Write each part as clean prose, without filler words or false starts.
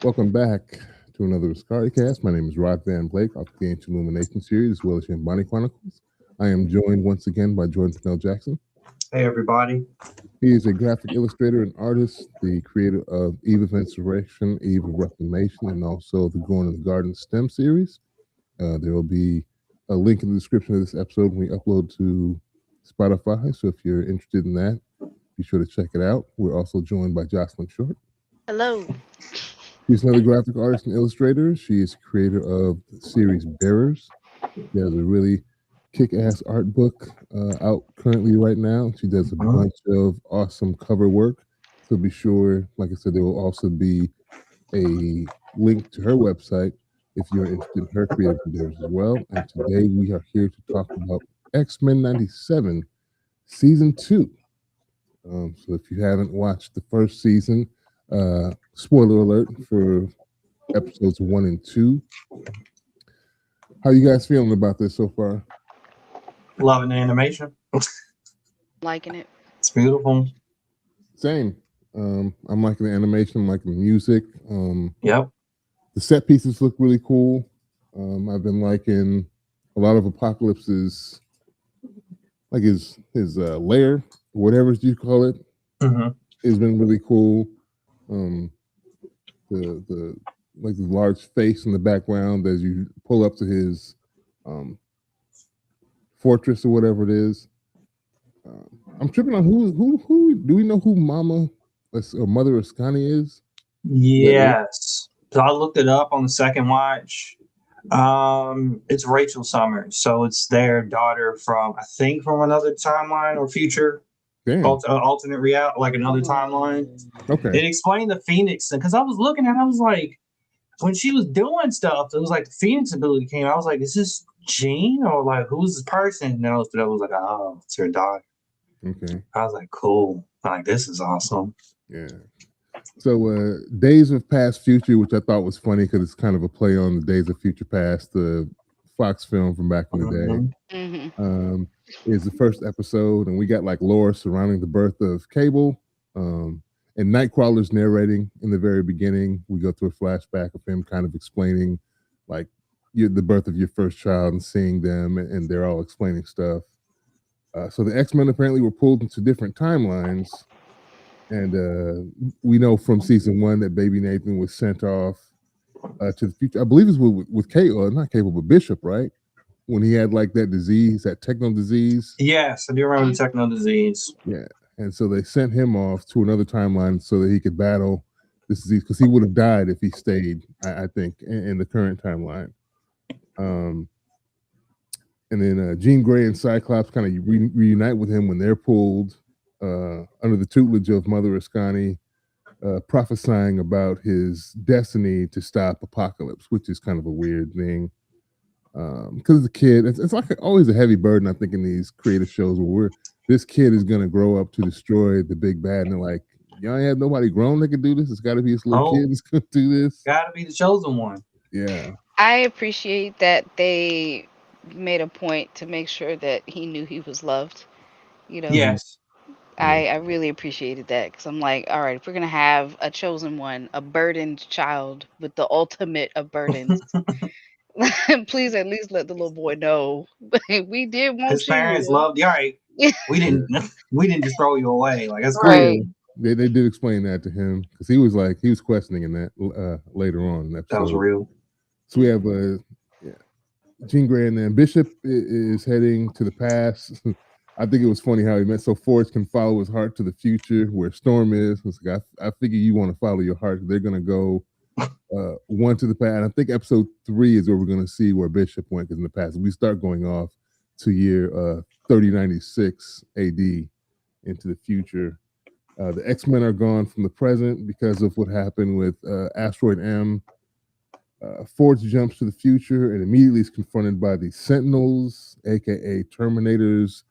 Welcome back to another Askari Cast. My name is Rod Van Blake of the Ancient Illumination series, as well as Shambani Chronicles. I am joined once again by Jordan Purnell Jackson. Hey, everybody. He is a graphic illustrator and artist, the creator of Eve of Insurrection, Eve of Reformation, and also the Growing in the Garden STEM series. There will be a link in the description of this episode when we upload to Spotify. So if you're interested in that, be sure to check it out. We're also joined by Jocelyn Short. Hello. She's another graphic artist and illustrator. She is creator of the series Bearers. She has a really kick-ass art book out currently right now. She does a bunch of awesome cover work. So be sure, like I said, there will also be a link to her website if you're interested in her creative endeavors as well. And today we are here to talk about X-Men 97 Season 2. So if you haven't watched the first season, spoiler alert for episodes 1 and 2. How you guys feeling about this so far? Loving the animation. Liking it. It's beautiful. Same. I'm liking the animation. I'm liking the music. Yep. The set pieces look really cool. I've been liking a lot of Apocalypse's, like his lair, whatever you call it. Mm-hmm. It's been really cool. The like the large face in the background as you pull up to his fortress or whatever it is. I'm tripping on who do we know who Mama or Mother Askani is? Yes. So I looked it up on the second watch. It's Rachel Summers. So it's their daughter from, I think, from another timeline or future. Damn. Alternate reality, like another timeline. Okay. It explained the Phoenix because I was looking at it, I was like, when she was doing stuff, it was like the Phoenix ability came. I was like, is this Jean or like who's this person? And then I looked it up, I was like, oh, it's her daughter. Okay. I was like, cool. Like, this is awesome. Yeah. So Days of Past Future, which I thought was funny because it's kind of a play on the Days of Future Past, the Fox film from back in the day. Mm-hmm. Is the first episode, and we got like lore surrounding the birth of Cable, and Nightcrawler's narrating in the very beginning. We go through a flashback of him kind of explaining like the birth of your first child and seeing them, and they're all explaining stuff. So the X-Men apparently were pulled into different timelines, and we know from season 1 that Baby Nathan was sent off to the future. I believe it's with Cable, not Cable, but Bishop, right? When he had like that disease, that techno disease. Yes, I do remember the techno disease. Yeah. And so they sent him off to another timeline so that he could battle this disease because he would have died if he stayed, I think, in the current timeline. And then Jean Grey and Cyclops kind of reunite with him when they're pulled under the tutelage of Mother Askani, prophesying about his destiny to stop Apocalypse, which is kind of a weird thing. Because the kid, it's like always a heavy burden, I think, in these creative shows where this kid is going to grow up to destroy the big bad. And they're like, y'all ain't have nobody grown that can do this. It's got to be this little kid that's going to do this. Got to be the chosen one. Yeah. I appreciate that they made a point to make sure that he knew he was loved. You know, Yes. I really appreciated that because I'm like, all right, if we're going to have a chosen one, a burdened child with the ultimate of burdens, please at least let the little boy know we did want His you. parents loved you. All right. We didn't just throw you away. Like, that's Right. cool. They did explain that to him because he was questioning in that later on in the episode. That was real. So we have Jean Grey, and then Bishop is heading to the past. I think it was funny how he meant so Forge can follow his heart to the future where Storm is. It's like, I figure you want to follow your heart. They're going to go one to the past. I think episode 3 is where we're going to see where Bishop went, because in the past we start going off to year 3096 AD into the future. The X-Men are gone from the present because of what happened with Asteroid M. Forge jumps to the future and immediately is confronted by the Sentinels, aka Terminators,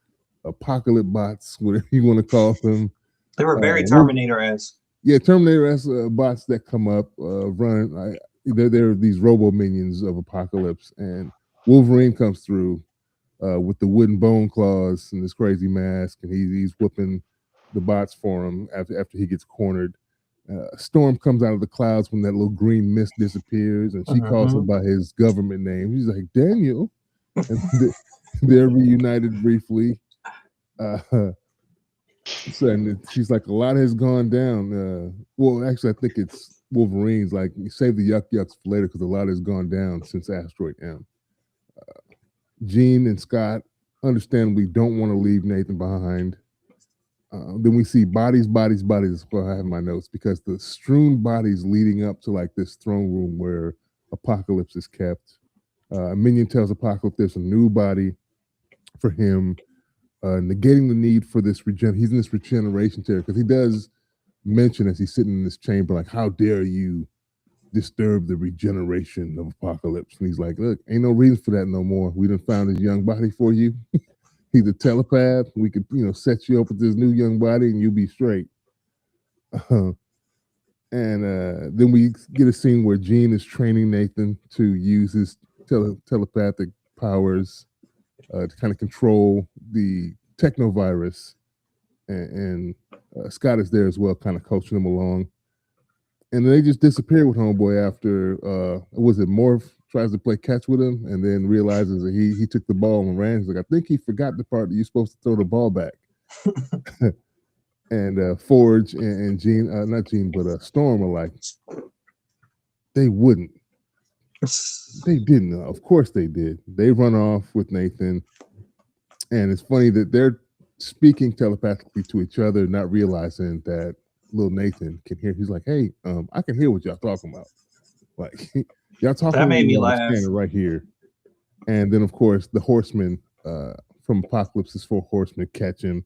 Apocalypse bots, whatever you want to call them. They were very Terminator-esque. Yeah, Terminator-esque bots that come up, run. They're these robo minions of Apocalypse, and Wolverine comes through with the wooden bone claws and this crazy mask, and he's whooping the bots for him after he gets cornered. Storm comes out of the clouds when that little green mist disappears, and she calls him by his government name. He's like, Daniel. And they're reunited briefly. And she's like, a lot has gone down. Well, actually, I think it's Wolverine's like, save the yuck yucks for later because a lot has gone down since Asteroid M. Jean and Scott understandably don't want to leave Nathan behind. Then we see bodies. That's what I have in my notes, because the strewn bodies leading up to like this throne room where Apocalypse is kept. Minion tells Apocalypse there's a new body for him, negating the need for this he's in this regeneration chair, because he does mention as he's sitting in this chamber, like, how dare you disturb the regeneration of Apocalypse? And he's like, look, ain't no reason for that no more. We done found his young body for you. He's a telepath. We could, set you up with this new young body and you'll be straight. And then we get a scene where Jean is training Nathan to use his telepathic powers to kind of control the technovirus. And Scott is there as well, kind of coaching him along. And they just disappear with Homeboy after, was it Morph tries to play catch with him and then realizes that he took the ball and ran. He's like, I think he forgot the part that you're supposed to throw the ball back. And Forge and Jean, not Jean, but Storm are like, they wouldn't. They didn't. Of course they did. They run off with Nathan. And it's funny that they're speaking telepathically to each other, not realizing that little Nathan can hear. He's like, hey, I can hear what y'all talking about. Like, y'all talking that made me about laugh. standing right here. And then, of course, the horsemen from Apocalypse's Four Horsemen catch him.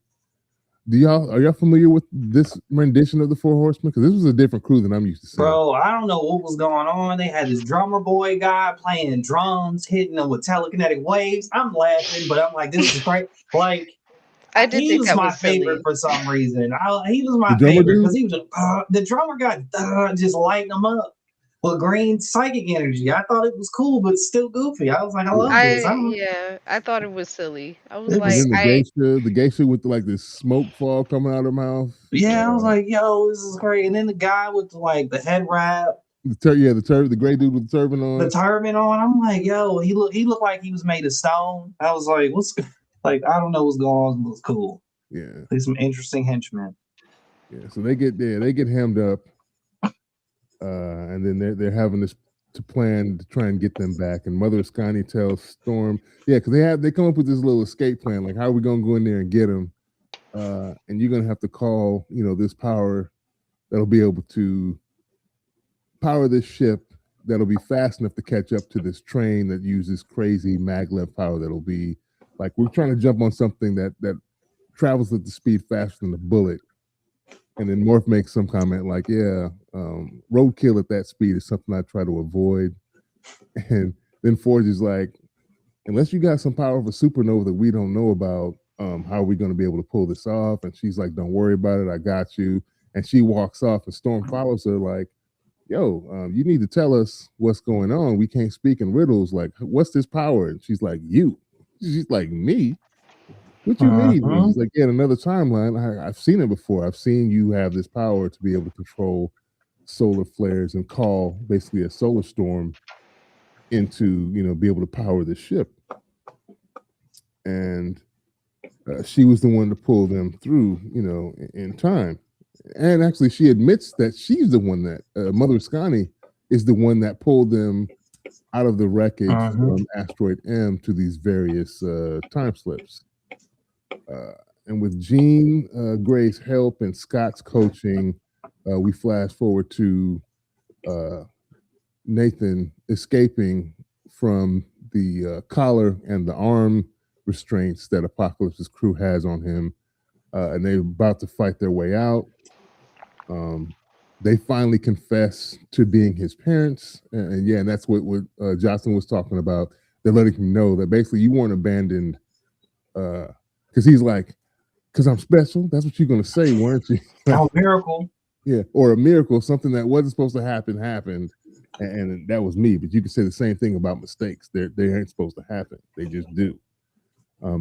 Are y'all familiar with this rendition of the Four Horsemen? Because this was a different crew than I'm used to seeing. Bro, I don't know what was going on. They had this drummer boy guy playing drums, hitting them with telekinetic waves. I'm laughing, but I'm like, this is great. Like, I did he think was that my was silly. favorite for some reason. He was my The drummer favorite because dude? he was the drummer got just lighting them up with green psychic energy. I thought it was cool, but still goofy. I was like, I love this. I thought it was silly. I was It like, was- And then the geisha with like this smoke fall coming out of her mouth. I was like, yo, this is great. And then the guy with the head wrap, the gray dude with the turban on. the turban on. I'm like, yo, he looked like he was made of stone. I was like, what's like? I don't know what's going on. It was cool. Yeah, There's some interesting henchmen. yeah. So they get hemmed up, and then they're having this to plan to try and get them back. And Mother Askari tells Storm, because they come up with this little escape plan, like how are we gonna go in there and get them? And you're gonna have to call, this power that'll be able to power this ship that'll be fast enough to catch up to this train that uses crazy maglev power. That'll be like, we're trying to jump on something that travels at the speed faster than a bullet. And then Morph makes some comment like, roadkill at that speed is something I try to avoid. And then Forge is like, unless you got some power of a supernova that we don't know about, how are we going to be able to pull this off? And she's like, don't worry about it. I got you. And she walks off, and Storm follows her like, yo, you need to tell us what's going on. We can't speak in riddles. Like, what's this power? And she's like, you. She's like, me? What you mean? And she's like, in another timeline, I've seen it before. I've seen you have this power to be able to control solar flares and call basically a solar storm into, be able to power the ship. And she was the one to pull them through, in time. And actually, she admits that she's the one that Mother Askari is the one that pulled them out of the wreckage from Asteroid M to these various time slips. And with Jean Grey's help and Scott's coaching, we flash forward to Nathan escaping from the collar and the arm restraints that Apocalypse's crew has on him. And they're about to fight their way out. They finally confess to being his parents. And that's what Jocelyn was talking about. They're letting him know that basically you weren't abandoned. Because he's like, because I'm special. That's what you're going to say, weren't you? Oh, miracle. Yeah, or a miracle, something that wasn't supposed to happen happened. And that was me. But you can say the same thing about mistakes. They ain't supposed to happen. They just do.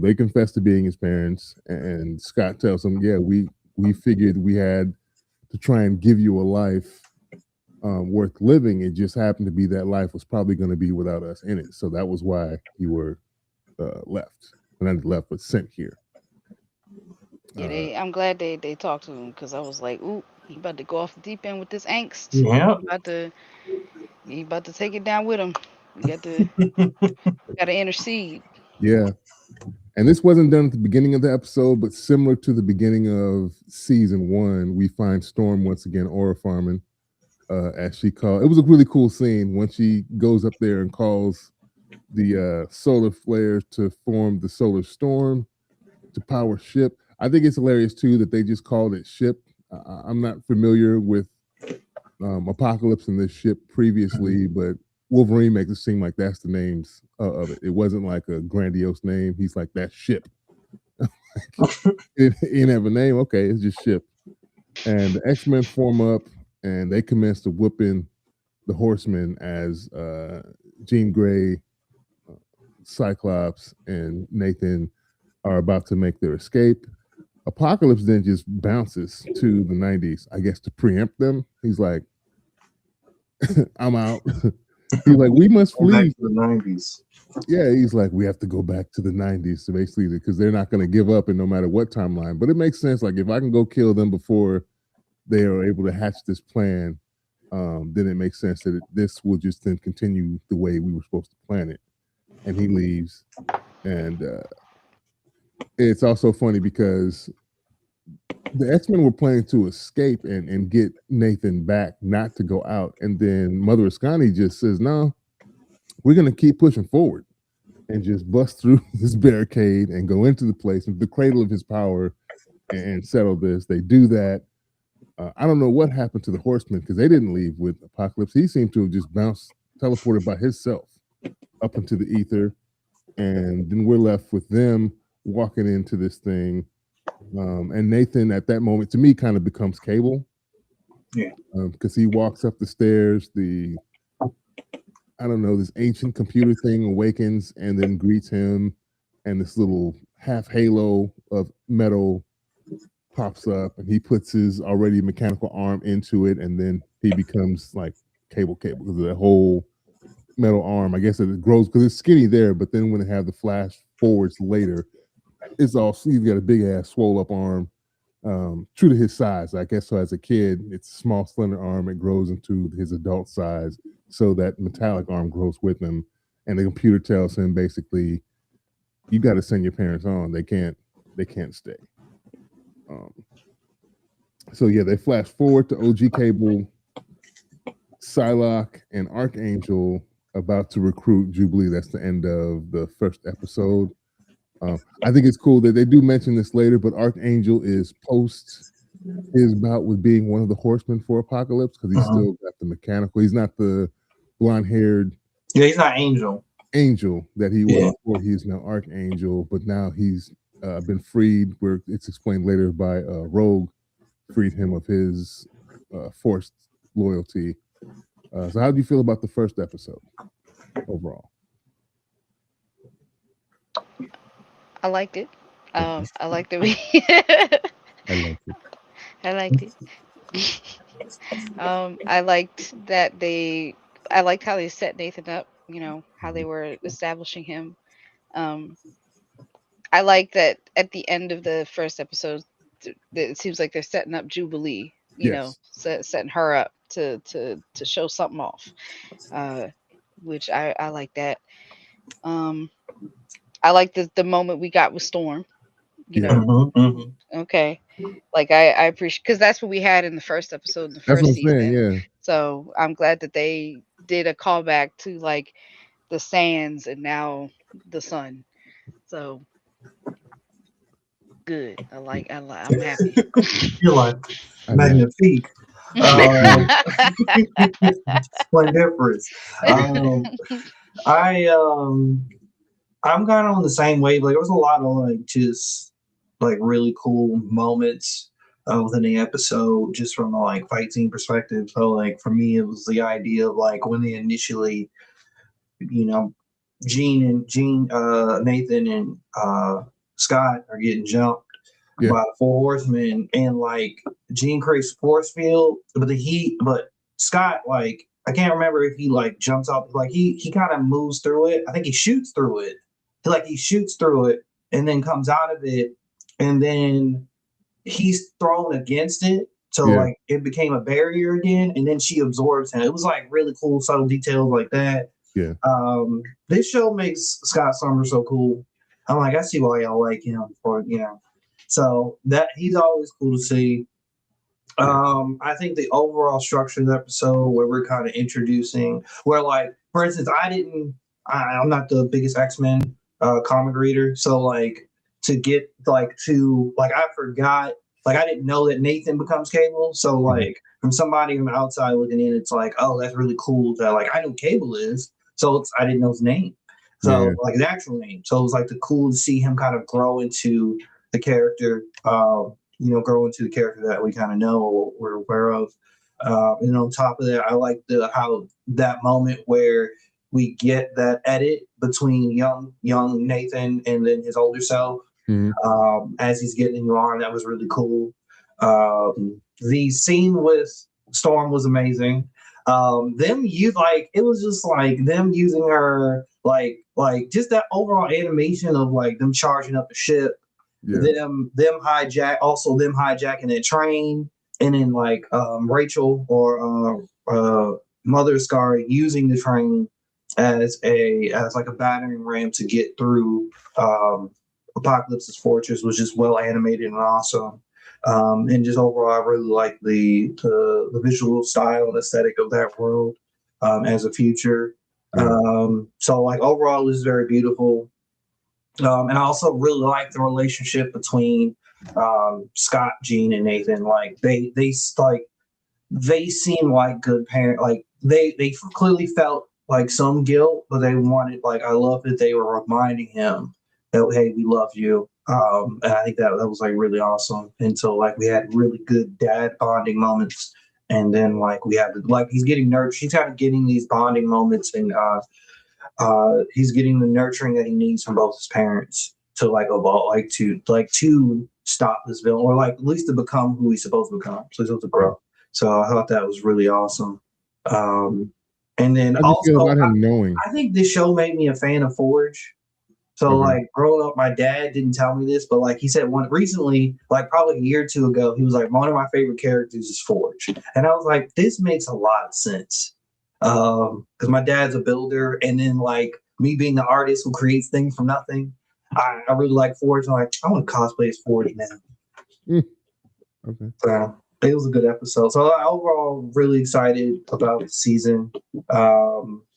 They confess to being his parents. And Scott tells them, we figured we had to try and give you a life worth living. It just happened to be that life was probably going to be without us in it. So that was why you were left, and not left, but sent here. Yeah, I'm glad they talked to him because I was like, ooh, he about to go off the deep end with this angst. Yeah. He about to take it down with him. We got to intercede. Yeah. And this wasn't done at the beginning of the episode, but similar to the beginning of season 1, we find Storm once again aura farming, as she called. It was a really cool scene when she goes up there and calls the solar flares to form the solar storm to power ship. I think it's hilarious too that they just called it ship. I'm not familiar with Apocalypse and this ship previously, but Wolverine makes it seem like that's the names of it. It wasn't like a grandiose name. He's like, that ship. It didn't have a name. Okay, it's just ship. And the X-Men form up and they commence to whooping the Horsemen as Jean Grey, Cyclops, and Nathan are about to make their escape. Apocalypse then just bounces to the 90s, I guess, to preempt them. He's like, I'm out. He's like, we must Go back flee. to the 90s. Yeah, he's like, we have to go back to the 90s. So basically, because they're not going to give up, and no matter what timeline. But it makes sense. Like, if I can go kill them before they are able to hatch this plan, then it makes sense that this will just then continue the way we were supposed to plan it. And he leaves. And it's also funny because the X-Men were planning to escape and get Nathan back, not to go out. And then Mother Askari just says, no, we're going to keep pushing forward and just bust through this barricade and go into the place, the cradle of his power, and settle this. They do that. I don't know what happened to the Horsemen because they didn't leave with Apocalypse. He seemed to have just bounced, teleported by himself up into the ether. And then we're left with them walking into this thing. And Nathan, at that moment, to me, kind of becomes Cable. Yeah. Because he walks up the stairs, I don't know, this ancient computer thing awakens and then greets him. And this little half halo of metal pops up and he puts his already mechanical arm into it. And then he becomes like Cable because of that whole metal arm. I guess it grows because it's skinny there. But then when they have the flash forwards later, it's all, he's got a big ass swole up arm, true to his size, I guess. So as a kid, it's a small, slender arm. It grows into his adult size, so that metallic arm grows with him. And the computer tells him basically, you got to send your parents on. They can't stay. So yeah, they flash forward to OG Cable, Psylocke, and Archangel about to recruit Jubilee. That's the end of the first episode. I think it's cool that they do mention this later, but Archangel is post his bout with being one of the Horsemen for Apocalypse because he's still got the mechanical. He's not the blonde-haired. Yeah, he's not Angel That he was before. He's now Archangel, but now he's been freed. Where it's explained later by Rogue freed him of his forced loyalty. So how do you feel about the first episode overall? I liked it. I liked it. I liked it. I liked it. I liked that I liked how they set Nathan up, how they were establishing him. I like that at the end of the first episode, it seems like they're setting up Jubilee, setting her up to show something off, which I like that. I like the moment we got with Storm, Okay. Like I appreciate because that's what we had in the first episode in the That's what first I'm saying. season. Yeah. So I'm glad that they did a callback to like the sands and now the sun. So good. I'm happy. You're like I like it. magnifique. Splendiferous. I'm kind of on the same wave. Like, there was a lot of like just like really cool moments within the episode, just from a like fight scene perspective. So like for me, it was the idea of like when they initially, Nathan and Scott are getting jumped. Yeah. by the Four Horsemen, and like Jean creates force field, but Scott, like, I can't remember if he like jumps off, like he kind of moves through it. I think he shoots through it. He shoots through it and then comes out of it, and then he's thrown against it. So Yeah. like it became a barrier again, and then she absorbs him. It was like really cool, subtle details like that. Yeah. This show makes Scott Summers so cool. I'm like, I see why y'all like him for, So that he's always cool to see. I think the overall structure of the episode where we're kind of introducing, where like, for instance, I'm not the biggest X-Men comic reader, so like to get like to like I forgot, like I didn't know that Nathan becomes Cable, so like from somebody on the outside looking in, it's like, oh, that's really cool that like I know Cable is, so I didn't know his name, so like his actual name, so it was like the cool to see him kind of grow into the character. Grow into the character that we kind of know or we're aware of. And on top of that, I like how that moment where we get that edit between young Nathan and then his older self as he's getting in your arm. That was really cool. The scene with Storm was amazing. It was just like them using her like just that overall animation of like them charging up the ship. Yeah. Them hijacking that train, and then like Rachel or Mother Askari using the train as like a battering ram to get through Apocalypse's fortress was just well animated and awesome. And just overall, I really like the visual style and aesthetic of that world as a future. So like overall, this is very beautiful. And I also really like the relationship between Scott, Jean, and Nathan. Like they seem like good parents. Like they clearly felt like some guilt, but they wanted, like, I love that they were reminding him that, hey, we love you. And I think that was like really awesome. And so like we had really good dad bonding moments. And then like we have like he's getting nurtured. He's kind of getting these bonding moments, and he's getting the nurturing that he needs from both his parents to like evolve, to stop this villain, or like at least to become who he's supposed to become. So he's supposed to grow. So I thought that was really awesome. And then How do you feel about him knowing? I think this show made me a fan of Forge. So like growing up, my dad didn't tell me this, but like he said one recently, like probably a year or two ago, he was like, one of my favorite characters is Forge. And I was like, this makes a lot of sense. Because my dad's a builder, and then like me being the artist who creates things from nothing, I really like Forge. I'm like, I want to cosplay as Forge now. Okay. So it was a good episode. So overall, really excited about the season.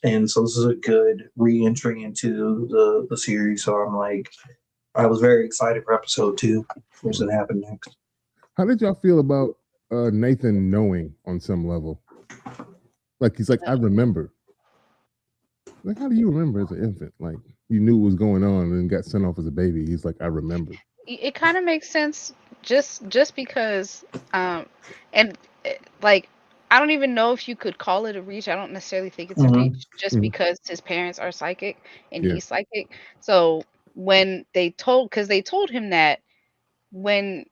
And so this is a good re-entry into the series. So I'm like, I was very excited for episode 2. What's going to happen next? How did y'all feel about Nathan knowing on some level? Like he's like, I remember. Like, how do you remember as an infant? Like, you knew what was going on and got sent off as a baby. He's like, I remember. It kind of makes sense just because and like I don't even know if you could call it a reach. I don't necessarily think it's a reach just because his parents are psychic and he's psychic. So when they told him that, when,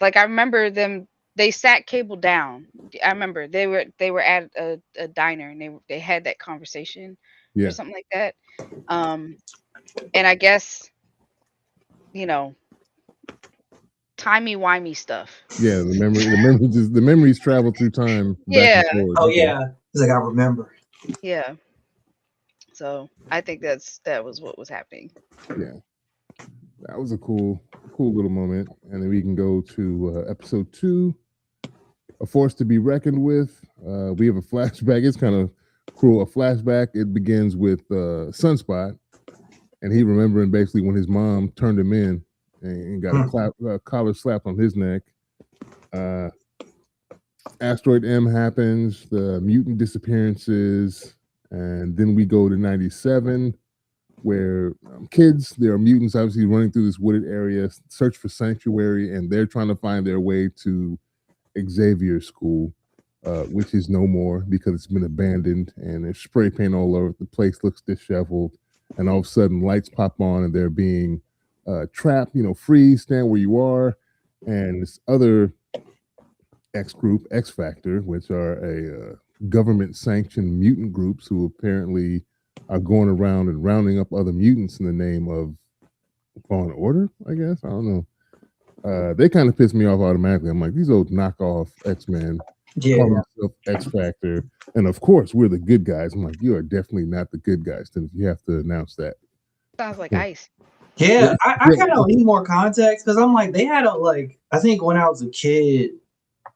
like, I remember they sat Cable down. I remember they were at a diner and they had that conversation or something like that. And I guess, timey-wimey stuff. Yeah, the memories travel through time. Yeah. Back and forward. Oh yeah, it's like I remember. Yeah. So I think that was what was happening. Yeah, that was a cool little moment. And then we can go to episode 2, A Force to Be Reckoned With. We have a flashback. It's kind of cruel. A flashback. It begins with Sunspot, and he remembering basically when his mom turned him in and got a collar slapped on his neck. Asteroid M happens, the mutant disappearances, and then we go to 97, where there are mutants obviously running through this wooded area, search for sanctuary, and they're trying to find their way to Xavier's school, which is no more because it's been abandoned, and there's spray paint all over. The place looks disheveled, and all of a sudden lights pop on, and they're being trapped, freeze, stand where you are. and this other X group, X Factor, which are a government-sanctioned mutant groups who apparently are going around and rounding up other mutants in the name of law and order. I guess I don't know. They kind of piss me off automatically. I'm like, these old knockoff X-Men Yeah. call themselves X Factor, and of course we're the good guys. I'm like, you are definitely not the good guys. Then if you have to announce that, Sounds like yeah, ice. Yeah, I yeah, kind of need more context because I'm like, they had a like, I think when I was a kid,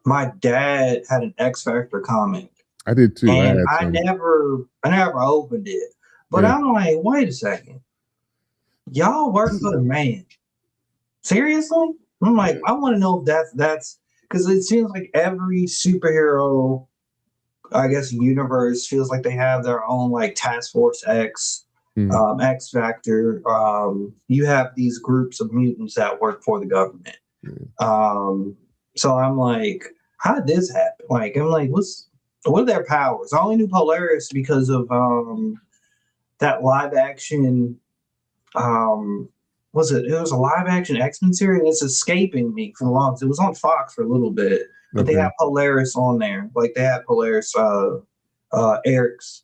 my dad had an X Factor comic, I did too. I and had I some. never opened it. But Yeah, I'm like, wait a second, y'all work for the man? Seriously? I'm like, I want to know if that's because it seems like every superhero, I guess, universe feels like they have their own like Task Force X, mhm, X Factor. You have these groups of mutants that work for the government. yeah. So I'm like, how did this happen? Like, I'm like, what are their powers? I only knew Polaris because of that live action. Um, was it? It was a live action X-Men series. It's escaping me for the longest. It was on Fox for a little bit, but they Okay. had Polaris on there. Like they had Polaris, Eric's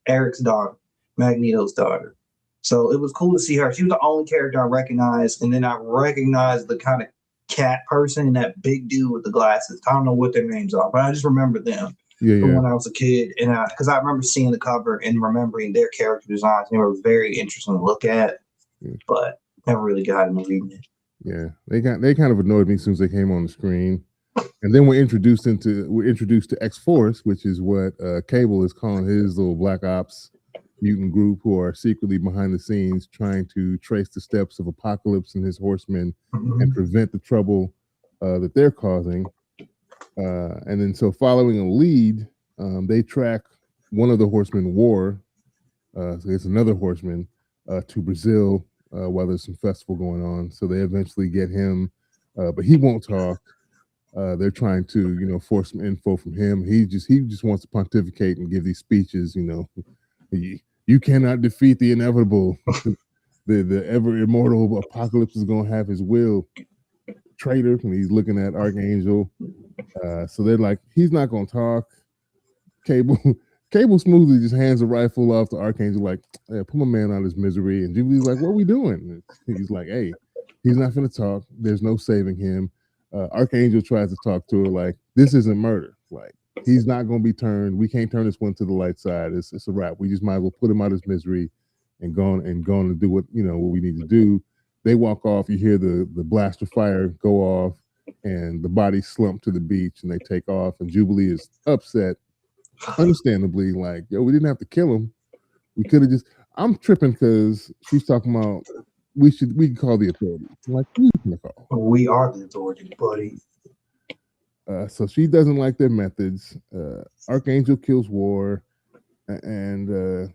Eric's daughter, Magneto's daughter. So it was cool to see her. She was the only character I recognized, and then I recognized the kind of cat person and that big dude with the glasses. I don't know what their names are, but I just remember them Yeah, from yeah, when I was a kid, and because I remember seeing the cover and remembering their character designs. They were very interesting to look at, yeah. but never really got into reading it. Yeah. They kind of annoyed me as soon as they came on the screen. And then we're introduced to X Force, which is what Cable is calling his little Black Ops mutant group, who are secretly behind the scenes trying to trace the steps of Apocalypse and his horsemen and Mhm. prevent the trouble that they're causing. And then, so following a lead, they track one of the horsemen, War. So it's another horseman to Brazil while there's some festival going on. So they eventually get him, but he won't talk. They're trying to, force some info from him. He just wants to pontificate and give these speeches. You cannot defeat the inevitable. The ever immortal Apocalypse is going to have his will. Traitor. And he's looking at Archangel. So they're like, he's not going to talk. Cable. Cable smoothly just hands a rifle off to Archangel, like, hey, put my man out of his misery. And Jubilee's like, what are we doing? And he's like, hey, he's not going to talk. There's no saving him. Archangel tries to talk to her, like, this isn't murder. Like, he's not going to be turned. We can't turn this one to the light side. It's a wrap. We just might as well put him out of his misery and go on and do what we need to do. They walk off. You hear the blaster fire go off, and the bodies slump to the beach, and they take off. And Jubilee is upset, understandably, like, yo, we didn't have to kill him. We could have just. I'm tripping because she's talking about we can call the authorities. I'm like, who's gonna call? We are the authority, buddy. So she doesn't like their methods. Archangel kills War, and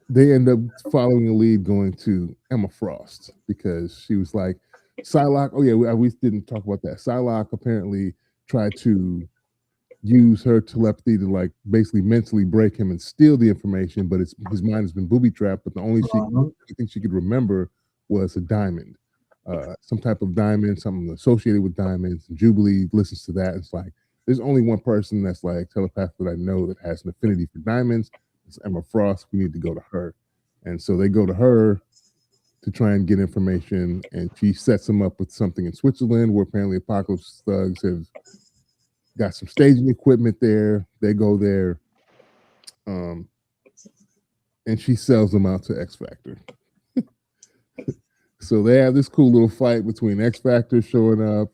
they end up following the lead, going to Emma Frost because she was like, Psylocke. Oh yeah, we didn't talk about that. Psylocke apparently tried to use her telepathy to, like, basically mentally break him and steal the information, but his mind has been booby trapped. But the only thing she could remember was a diamond, some type of diamond, something associated with diamonds. And Jubilee listens to that. And it's like, there's only one person that's like telepath that I know that has an affinity for diamonds. It's Emma Frost. We need to go to her. And so they go to her to try and get information, and she sets them up with something in Switzerland where apparently Apocalypse thugs have got some staging equipment there. They go there, and she sells them out to X Factor. So they have this cool little fight between X Factor showing up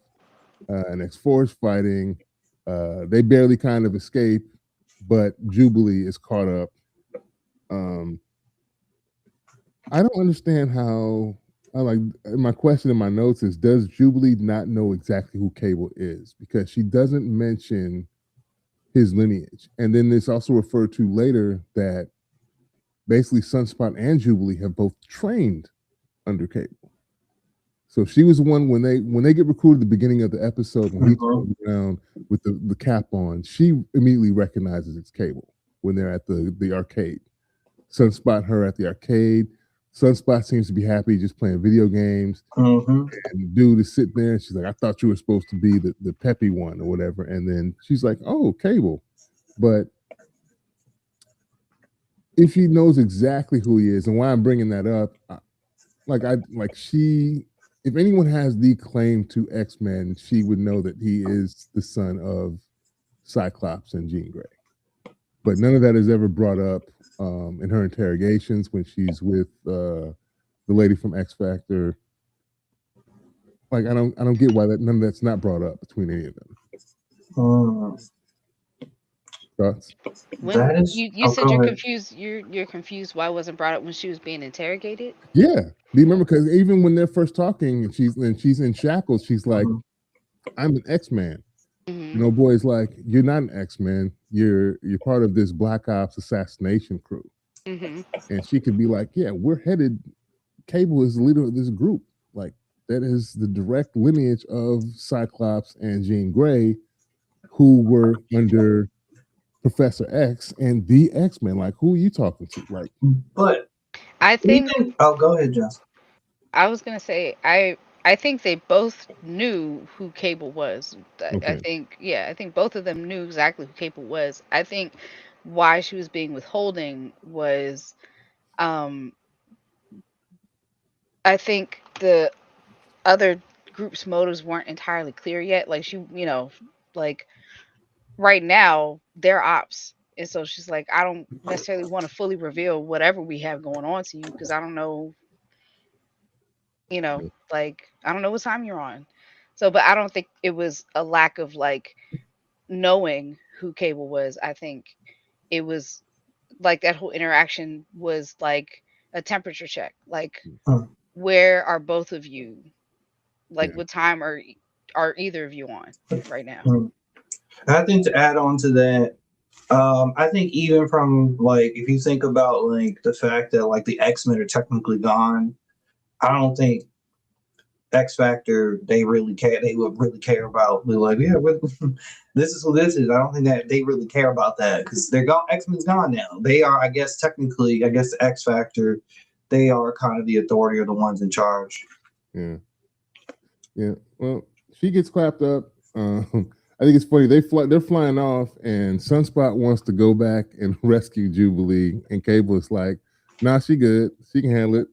and X Force fighting. They barely kind of escape, but Jubilee is caught up. I don't understand how. My question in my notes is: does Jubilee not know exactly who Cable is? Because she doesn't mention his lineage. And then it's also referred to later that basically Sunspot and Jubilee have both trained under Cable. So she was the one when they get recruited at the beginning of the episode, when he's around with the cap on, she immediately recognizes it's Cable when they're at the arcade. Sunspot her at the arcade. Sunspot seems to be happy just playing video games. Mm-hmm. And dude is sitting there and she's like, I thought you were supposed to be the peppy one or whatever. And then she's like, oh, Cable. But if he knows exactly who he is, and why I'm bringing that up, if anyone has the claim to X-Men, she would know that he is the son of Cyclops and Jean Grey. But none of that is ever brought up in her interrogations when she's with the lady from X Factor. Like I don't get why none of that's not brought up between any of them. Thoughts? When you said you're confused, you're confused why it wasn't brought up when she was being interrogated? Yeah. Do you remember? Because even when they're first talking and she's in shackles, she's like, I'm an X-Man. Mm-hmm. You know, boy's like, you're not an X-Man. You're part of this Black Ops assassination crew. Mm-hmm. And she could be like, yeah, we're headed. Cable is the leader of this group. Like that is the direct lineage of Cyclops and Jean Grey, who were under Professor X and the X-Men. Like, who are you talking to? Like, but I think. Oh, go ahead, Justin. I was gonna say I think they both knew who Cable was. okay. I think both of them knew exactly who Cable was. I think why she was being withholding was, I think the other group's motives weren't entirely clear yet. Like like right now they're ops. And so she's like, I don't necessarily want to fully reveal whatever we have going on to you because I don't know, like I don't know what time you're on. So, but I don't think it was a lack of like knowing who Cable was. I think it was like that whole interaction was like a temperature check. Like, where are both of you? Like, what time are either of you on right now? I think to add on to that, I think even from like if you think about like the fact that like the X-Men are technically gone, I don't think X Factor they really care. They would really care about. Be like, yeah, this is who this is. I don't think that they really care about that because they're gone. X-Men's gone now. They are, I guess, technically, I guess the X Factor, they are kind of the authority or the ones in charge. Yeah. Well, she gets clapped up. I think it's funny. They're flying off, and Sunspot wants to go back and rescue Jubilee, and Cable is like, "Nah, she good. She can handle it.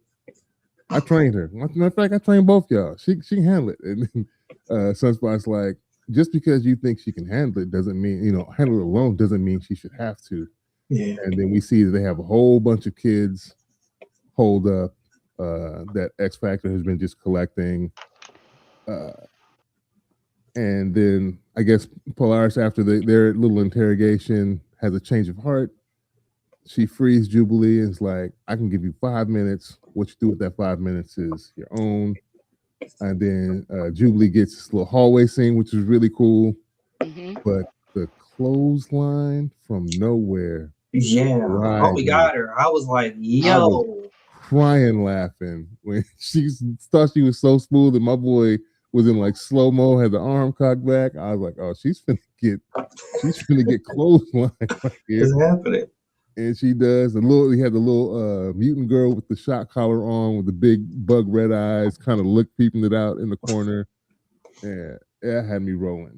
I trained her. Matter of fact, I trained both y'all. She can handle it." And Sunspot's like, "Just because you think she can handle it doesn't mean handle it alone doesn't mean she should have to." Yeah. And then we see that they have a whole bunch of kids holed up that X Factor has been just collecting. And then I guess Polaris, after their little interrogation, has a change of heart. She frees Jubilee and is like, I can give you 5 minutes. What you do with that 5 minutes is your own. And then Jubilee gets this little hallway scene, which is really cool. Mm-hmm. But the clothesline from nowhere. Yeah. Oh, we got her. I was like, yo. Crying laughing when she thought she was so smooth, and my boy was in like slow mo, had the arm cocked back. I was like, oh, she's finna get clothesline right here. It's happening. And she does. He had the little mutant girl with the shot collar on with the big bug red eyes, kind of peeping it out in the corner. Yeah, that had me rolling.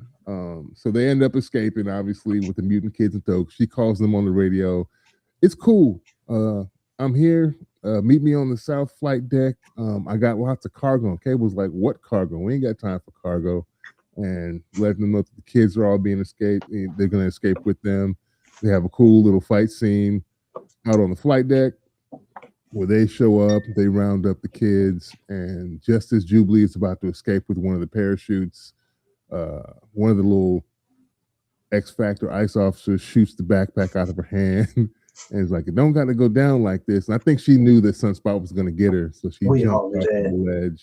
So they end up escaping, obviously, with the mutant kids in tow. She calls them on the radio. It's cool. I'm here. Meet me on the south flight deck. I got lots of cargo. And Cable's like, what cargo? We ain't got time for cargo. And letting them know that the kids are all being escaped. They're going to escape with them. They have a cool little fight scene out on the flight deck where they show up. They round up the kids. And just as Jubilee is about to escape with one of the parachutes, one of the little X Factor ice officers shoots the backpack out of her hand. And it's like, it don't got to go down like this. And I think she knew that Sunspot was going to get her. So she jumped off the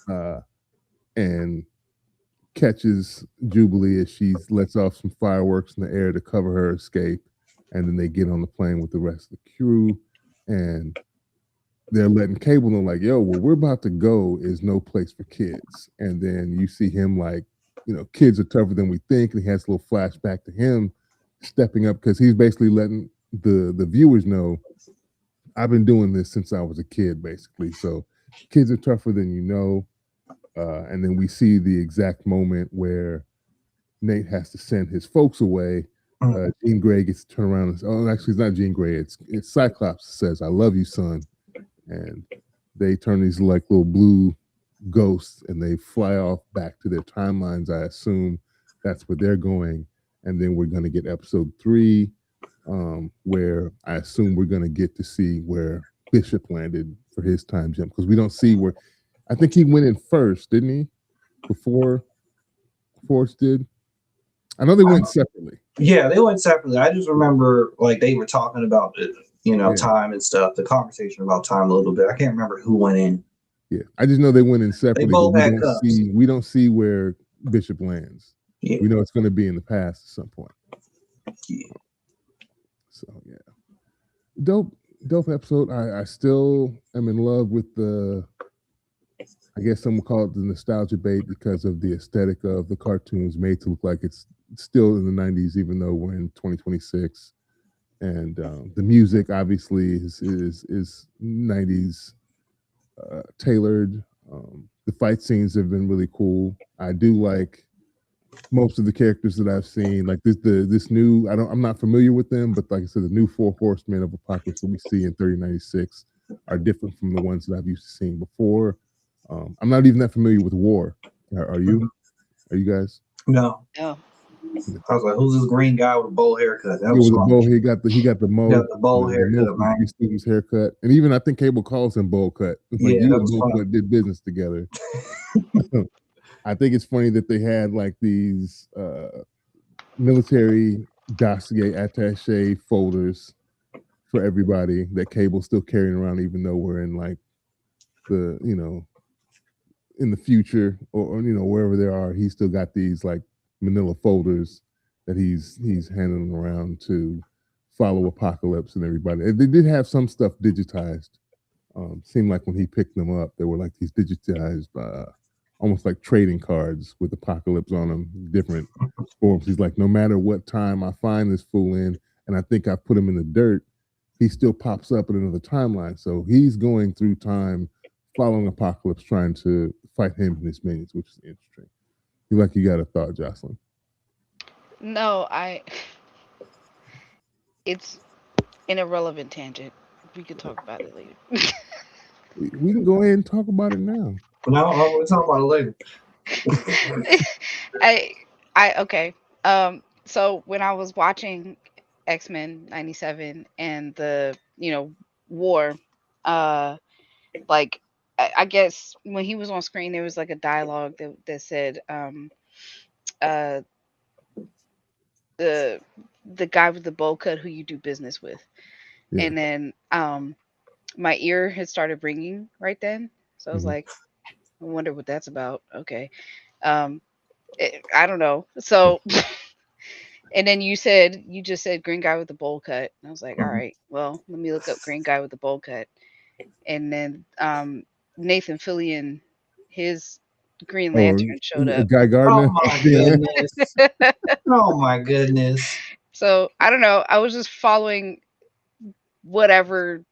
ledge and catches Jubilee as she lets off some fireworks in the air to cover her escape. And then they get on the plane with the rest of the crew. And they're letting Cable know, like, yo, where we're about to go is no place for kids. And then you see him like, kids are tougher than we think. And he has a little flashback to him stepping up because he's basically letting the viewers know I've been doing this since I was a kid, basically. So kids are tougher than you know. And then we see the exact moment where Nate has to send his folks away. Jean Grey gets to turn around and say, oh, actually, it's not Jean Grey. It's Cyclops says, I love you, son. And they turn these like little blue ghosts and they fly off back to their timelines. I assume that's where they're going. And then we're going to get episode 3, where I assume we're going to get to see where Bishop landed for his time jump, because we don't see where. I think he went in first, didn't he? Before Force did. I know they went separately. Yeah, they went separately. I just remember like they were talking about it, time and stuff. The conversation about time a little bit. I can't remember who went in. Yeah, I just know they went in separately. They both had cups. We don't see where Bishop lands. Yeah. We know it's going to be in the past at some point. Yeah. So yeah, dope episode. I still am in love with the. I guess some would call it the nostalgia bait because of the aesthetic of the cartoons, made to look like it's still in the 90s, even though we're in 2026. And the music obviously is 90s tailored. The fight scenes have been really cool. I do like most of the characters that I've seen. Like this new, I'm not familiar with them, but like I said, the new 4 Horsemen of Apocalypse that we see in 3096 are different from the ones that I've used to seeing before. I'm not even that familiar with War. Are you? Are you guys? No. No. I was like, "Who's this green guy with a bowl haircut?" That was with a bowl. He got the mole. Got the bowl haircut, man. Student's haircut, and even I think Cable calls him bowl cut. It's like you and bowl cut did business together. I think it's funny that they had like these military dossier attaché folders for everybody that Cable's still carrying around, even though we're in like the in the future or wherever they are. He's still got these like manila folders that he's handing around to follow Apocalypse and everybody. They did have some stuff digitized. Seemed like when he picked them up, they were like these digitized, almost like trading cards with Apocalypse on them, different forms. He's like, no matter what time I find this fool in, and I think I put him in the dirt, he still pops up in another timeline. So he's going through time, following Apocalypse, trying to fight him and his minions, which is interesting. You got a thought, Jocelyn? No, it's an irrelevant tangent. We could talk about it later. We can go ahead and talk about it now. No, we'll talk about it later. Okay. So when I was watching X-Men 97 and the War, like I guess when he was on screen there was like a dialogue that said the guy with the bowl cut who you do business with. Yeah. And then my ear had started ringing right then, so I was like, I wonder what that's about. Okay. I don't know. So and then you just said green guy with the bowl cut, and I was like, all right, well, let me look up green guy with the bowl cut. And then Nathan Fillion, his Green Lantern showed up. Guy Gardner. Oh my goodness. Oh my goodness. So I don't know. I was just following whatever.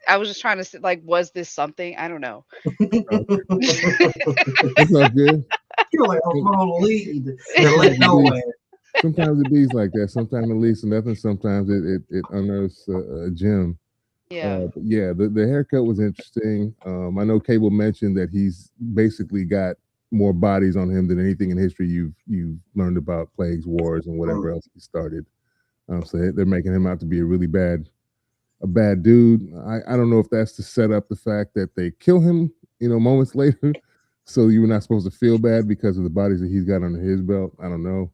I was just trying to say, like, was this something? I don't know. It's not good. You're like a wrong lead. They're let nowhere. Sometimes it be like that. Sometimes it leads to nothing. Sometimes it unearths a gem. Yeah. But yeah, the haircut was interesting. I know Cable mentioned that he's basically got more bodies on him than anything in history you've learned about, plagues, wars, and whatever else he started. So they're making him out to be a bad dude. I don't know if that's to set up the fact that they kill him, moments later, so you were not supposed to feel bad because of the bodies that he's got under his belt. I don't know.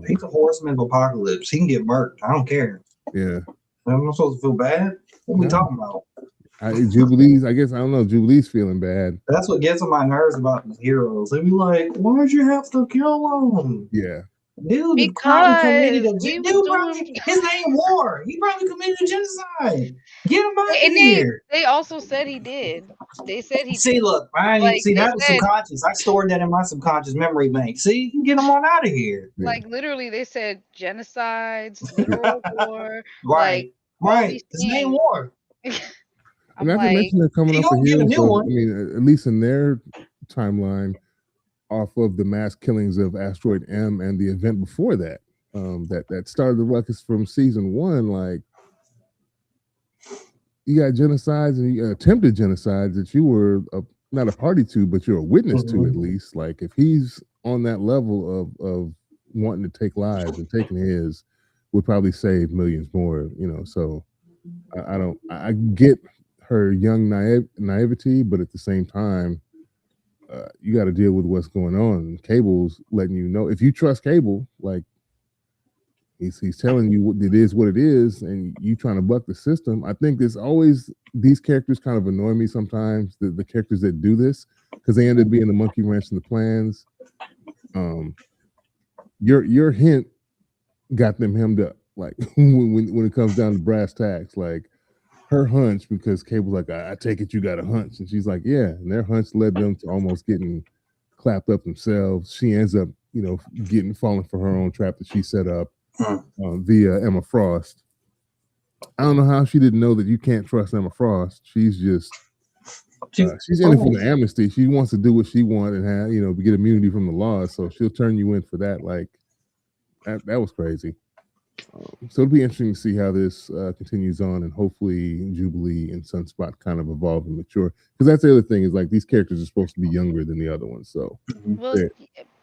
He's a horseman of Apocalypse. He can get murked. I don't care. Yeah. I'm not supposed to feel bad. What are we talking about? Jubilee's, I guess, I don't know. Jubilee's feeling bad. That's what gets on my nerves about these heroes. They be like, why'd you have to kill him? Yeah. Dude, because his name War. He probably committed a genocide. Get him out of here. They also said he did. They said he. See, look, that was subconscious. I stored that in my subconscious memory bank. See, you can get him on out of here. Like literally, they said genocides, literal war. Right. His name War. And I'm not to like, mention they're coming He off the gonna get a heels new of, one. I mean, at least in their timeline, off of the mass killings of Asteroid M and the event before that, that started the ruckus from season one. Like, you got genocides and attempted genocides that you were not a party to, but you're a witness to at least. Like, if he's on that level of wanting to take lives and taking his, would probably save millions more. So I don't. I get her young naivety, but at the same time, you got to deal with what's going on. Cable's letting you know, if you trust Cable, like, he's telling you it is what it is, and you trying to buck the system. I think there's always these characters kind of annoy me sometimes. The characters that do this, because they end up being the monkey wrench in the plans. Your hint got them hemmed up. Like, when it comes down to brass tacks, like her hunch, because Cable's like, I take it you got a hunch, and she's like, yeah, and their hunch led them to almost getting clapped up themselves. She ends up, getting falling for her own trap that she set up via Emma Frost. I don't know how she didn't know that you can't trust Emma Frost. She's just she's in it for the amnesty. She wants to do what she wants and have get immunity from the law. So she'll turn you in for that. Like, that was crazy. So it'll be interesting to see how this continues on, and hopefully Jubilee and Sunspot kind of evolve and mature. Because that's the other thing, is like, these characters are supposed to be younger than the other ones. So well,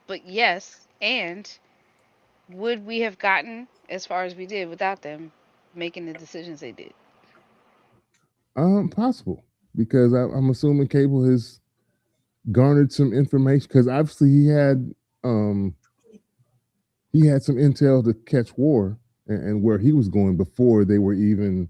but yes, and would we have gotten as far as we did without them making the decisions they did? possible, because I'm assuming Cable has garnered some information, because obviously he had some intel to catch War and where he was going before they were even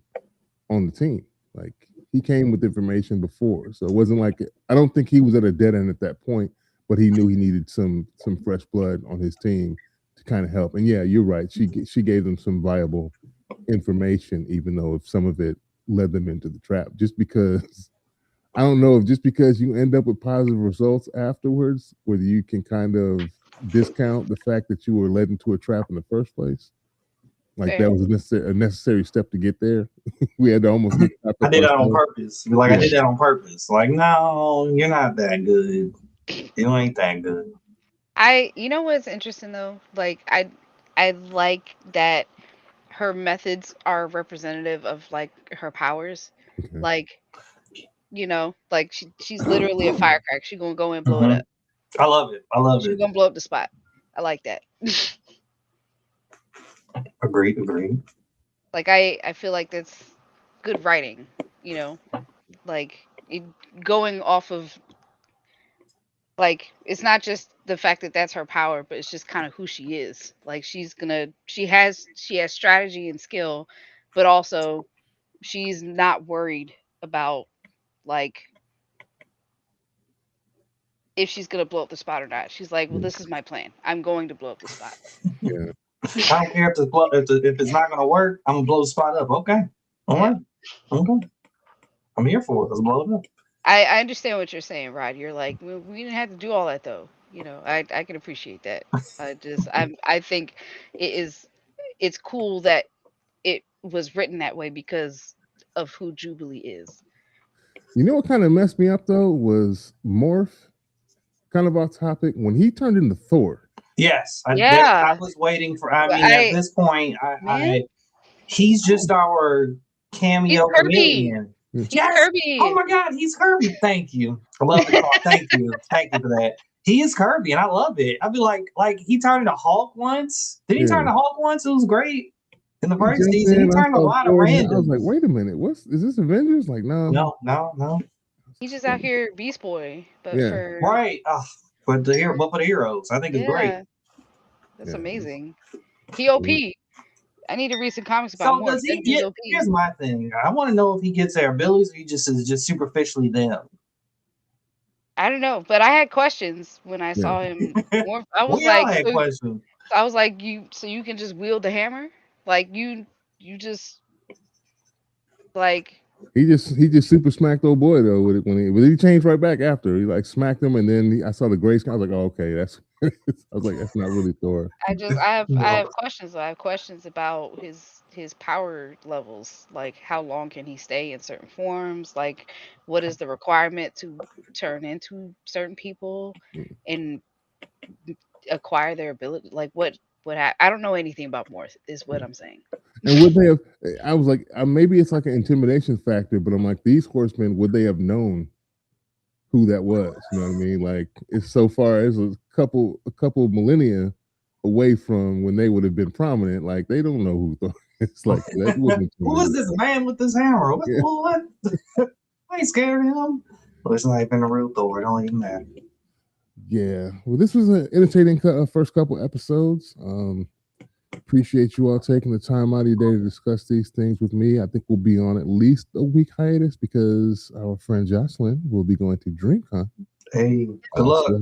on the team. Like, he came with information before, so it wasn't like, I don't think he was at a dead end at that point, but he knew he needed some fresh blood on his team to kind of help. And yeah, you're right. She gave them some viable information, even though if some of it led them into the trap. Just because I don't know if just because you end up with positive results afterwards, whether you can kind of discount the fact that you were led into a trap in the first place. Like, Fair. that was a necessary step to get there. We had to almost get. I did that on purpose. Like, I did that on purpose. Like, no, you're not that good. You ain't that good. You know what's interesting though? Like, I like that her methods are representative of like her powers. Okay. Like, like she's literally a firecracker. She's gonna go and blow it up. I love it. I love She's it. gonna blow up the spot. I like that. Agreed. Like, I feel like that's good writing, you know, like going off of, like, it's not just the fact that that's her power, but it's just kind of who she is. Like, she has strategy and skill, but also she's not worried about, like, if she's gonna blow up the spot or not. She's like, well, this is my plan. I'm going to blow up the spot. Yeah. I don't care if it's not gonna work. I'm gonna blow the spot up. Okay. All right. Okay. I'm here for it. Let's blow it up. I understand what you're saying, Rod. You're like, we didn't have to do all that though. I can appreciate that. I think it's cool that it was written that way because of who Jubilee is. You know what kind of messed me up though was Morph. Kind of off topic, when he turned into Thor. Yes. Yeah. I was waiting for. I mean, at this point, he's just our cameo comedian. He's Kirby. Oh my God, he's Kirby. Thank you. I love the call. Thank you for that. He is Kirby, and I love it. I'd be like he turned into Hulk once. Did he turn into Hulk once? It was great. In the first season, he turned a lot of random. I was like, wait a minute, is this Avengers? Like, no. He's just out here Beast Boy, but for right. But for the heroes, I think it's great. That's amazing. He OP. I need to read some comics about more. Does he get? Here's my thing. I want to know if he gets their abilities, or he just is just superficially them. I don't know, but I had questions when I saw him. I was like, questions. I was like, you can just wield the hammer, like you just like. He just super smacked old boy though when he changed right back after. He like smacked him, and then I saw the grace. I was like, oh, okay, that's was like, that's not really Thor. I No. have questions. I have questions about his power levels. Like how long can he stay in certain forms? Like what is the requirement to turn into certain people and acquire their ability? Like I don't know anything about Morse is what I'm saying. And would they have? I was like, maybe it's like an intimidation factor, but I'm like, these horsemen, would they have known who that was? You know what I mean? Like, it's so far as a couple millennia away from when they would have been prominent. Like, they don't know who Thor. It's like that wouldn't Who is this man with this hammer? What? Yeah. What? I ain't scared of him. Well, it's not even a real Thor. It don't even matter. Yeah. Well, this was an entertaining first couple episodes. Appreciate you all taking the time out of your day to discuss these things with me. I think we'll be on at least a week hiatus because our friend Jocelyn will be going to DreamCon. Hey, good luck. So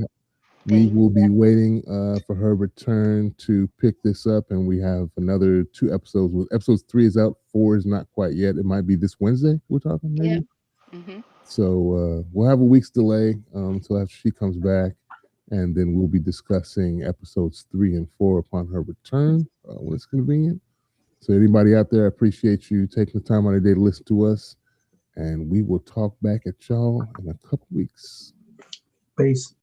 we will be waiting for her return to pick this up, and we have another 2 episodes. Episode 3 is out, 4 is not quite yet. It might be this Wednesday. We're talking maybe. Mm-hmm. So we'll have a week's delay until after she comes back, and then we'll be discussing episodes 3 and 4 upon her return when it's convenient. So anybody out there, I appreciate you taking the time out of the day to listen to us, and we will talk back at y'all in a couple weeks. Peace.